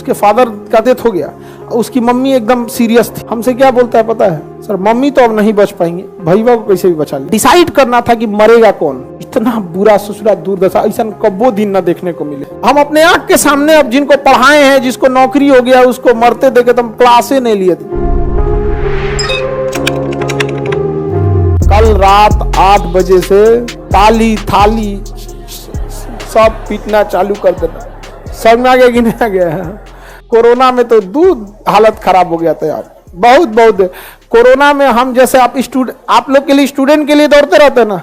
उसके फादर का डेथ हो गया, उसकी मम्मी एकदम सीरियस थी। हमसे क्या बोलता है पता है सर, मम्मी तो अब नहीं बच पाएंगे, भैया को कैसे भी बचा ले। डिसाइड करना था कि मरेगा कौन। इतना बुरा ससुरा दुर्दशा ऐसा कब्बो दिन न देखने को मिले। हम अपने आंख के सामने अब जिनको पढ़ाए हैं, जिसको नौकरी हो गया, उसको मरते देखे तो हम क्लासे नहीं लिए थे। कल रात 8 बजे से ताली थाली सब पीटना चालू कर देना। समझ में आ गया कि नहीं आ गया? कोरोना में तो दूध हालत खराब हो गया था यार, बहुत कोरोना में हम जैसे आप लोग के लिए स्टूडेंट के लिए दौड़ते रहते ना,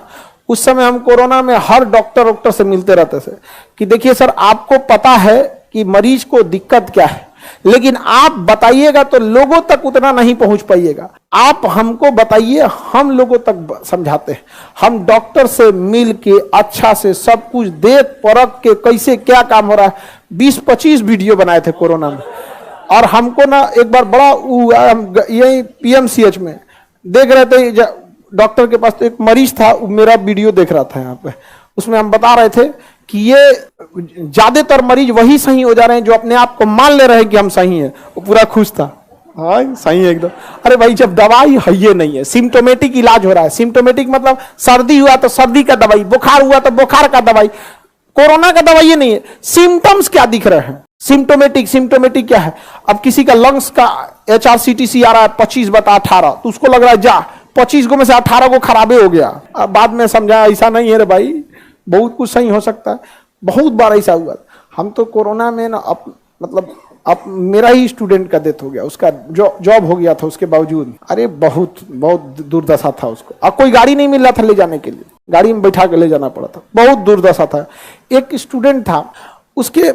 उस समय हम कोरोना में हर डॉक्टर से मिलते रहते थे कि देखिए सर, आपको पता है कि मरीज को दिक्कत क्या है, लेकिन आप बताइएगा तो लोगों तक उतना नहीं पहुंच पाइएगा। आप हमको बताइए, हम लोगों तक समझाते हैं। हम डॉक्टर से मिल के अच्छा से सब कुछ देख परख के कैसे क्या काम हो रहा है, 20-25 वीडियो बनाए थे कोरोना में। और हमको ना एक बार बड़ा यही PMCH में देख रहे थे, डॉक्टर के पास तो एक मरीज था, मेरा वीडियो देख रहा था यहाँ पे। उसमें हम बता रहे थे कि ये ज्यादातर मरीज वही सही हो जा रहे हैं जो अपने आप को मान ले रहे हैं कि हम सही हैं। वो पूरा खुश था, हाँ सही है एकदम। अरे भाई, जब दवाई है ये नहीं है, सिम्टोमेटिक इलाज हो रहा है। सिम्टोमेटिक मतलब सर्दी हुआ तो सर्दी का दवाई, बुखार हुआ तो बुखार का दवाई। कोरोना का दवाई ये नहीं है। सिम्टम्स क्या दिख रहे हैं? सिम्टोमेटिक क्या है? अब किसी का लंग्स का HRCTC आ रहा है 25/18, तो उसको लग रहा है जा 25 को में से 18 को खराबे हो गया। अब बाद में समझा ऐसा नहीं है रे भाई, बहुत कुछ सही हो सकता है। बहुत बार ऐसा हुआ। हम तो कोरोना में ना अब मेरा ही स्टूडेंट का डेथ हो गया, उसका जॉब हो गया था उसके बावजूद। अरे बहुत दुर्दशा था उसको। अब कोई गाड़ी नहीं मिल रहा था ले जाने के लिए, गाड़ी में बैठा के ले जाना पड़ा था। बहुत दुर्दशा था। एक स्टूडेंट था, उसके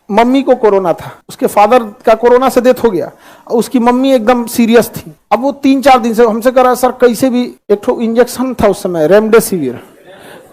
मम्मी को कोरोना था, उसके फादर का कोरोना से डेथ हो गया, उसकी मम्मी एकदम सीरियस थी। अब वो 3-4 दिन से हमसे कह रहा सर कैसे भी, एक ठो इंजेक्शन था उस समय रेमडेसिविर,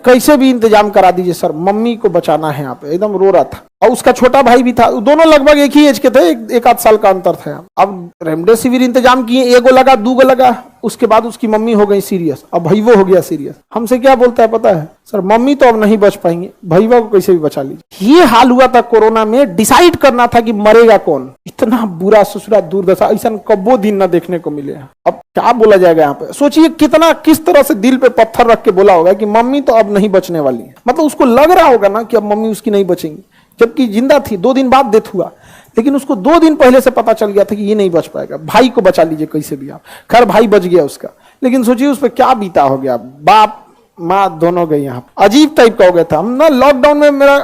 कैसे भी इंतजाम करा दीजिए सर, मम्मी को बचाना है। यहाँ पे एकदम रो रहा था। और उसका छोटा भाई भी था, दोनों लगभग एक ही एज के थे, एक आध साल का अंतर था। अब रेमडेसिविर इंतजाम किए, 1 लगा 2 लगा, उसके बाद उसकी मम्मी हो गई सीरियस, अब भैया हो गया सीरियस। हमसे क्या बोलता है पता है सर, मम्मी तो अब नहीं बच पाएंगे, भैया को कैसे भी बचा लीजिए। ये हाल हुआ था कोरोना में। डिसाइड करना था कि मरेगा कौन। इतना बुरा ससुरा दुर्दशा ऐसा कब्बो दिन न देखने को मिले। अब क्या बोला जाएगा यहाँ पे? सोचिए किस तरह से दिल पे पत्थर रख के बोला होगा कि मम्मी तो अब नहीं बचने वाली है। मतलब उसको लग रहा होगा ना कि अब मम्मी उसकी नहीं बचेंगी, जबकि जिंदा थी। 2 दिन बाद डेथ हुआ, लेकिन उसको 2 दिन पहले से पता चल गया था कि ये नहीं बच पाएगा। भाई को बचा लीजिए कैसे भी आप। खैर भाई बच गया उसका, लेकिन सोचिए उस पर क्या बीता हो गया। बाप माँ दोनों गई। यहाँ अजीब टाइप का हो गया था। हम ना लॉकडाउन में मेरा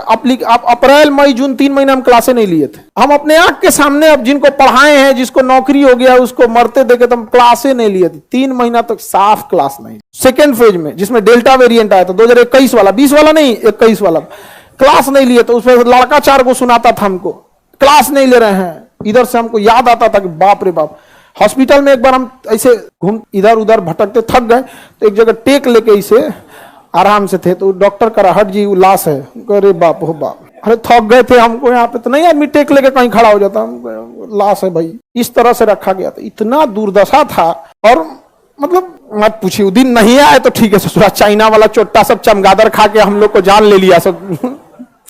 अप्रैल मई जून 3 महीने हम क्लासे नहीं लिए थे। हम अपने आंख के सामने अब जिनको पढ़ाए हैं, जिसको नौकरी हो गया, उसको मरते देखे तो हम क्लासे नहीं लिए थे। 3 महीना तक साफ क्लास नहीं। सेकेंड फेज में जिसमें डेल्टा वेरिएंट आया था 2021 वाला, 20 वाला नहीं 21 वाला, क्लास नहीं लिए तो उसमें लड़का 4 को सुनाता था हमको, क्लास नहीं ले रहे हैं। इधर से हमको याद आता था कि बाप रे बाप। हॉस्पिटल में एक बार हम ऐसे इधर उधर भटकते थक गए, तो एक जगह टेक लेके इसे आराम से थे, तो डॉक्टर करा हट जी वो लाश है। अरे बाप हो बाप, अरे थक गए थे हमको यहाँ पे, तो नहीं आदमी टेक लेके कहीं खड़ा हो जाता, लाश है भाई। इस तरह से रखा गया था। इतना दुर्दशा था। और मतलब मत पूछिए, दिन नहीं आए तो ठीक है, ससुरा चाइना वाला चोट्टा सब चमगादड़ खा के हम लोग को जान ले लिया सब।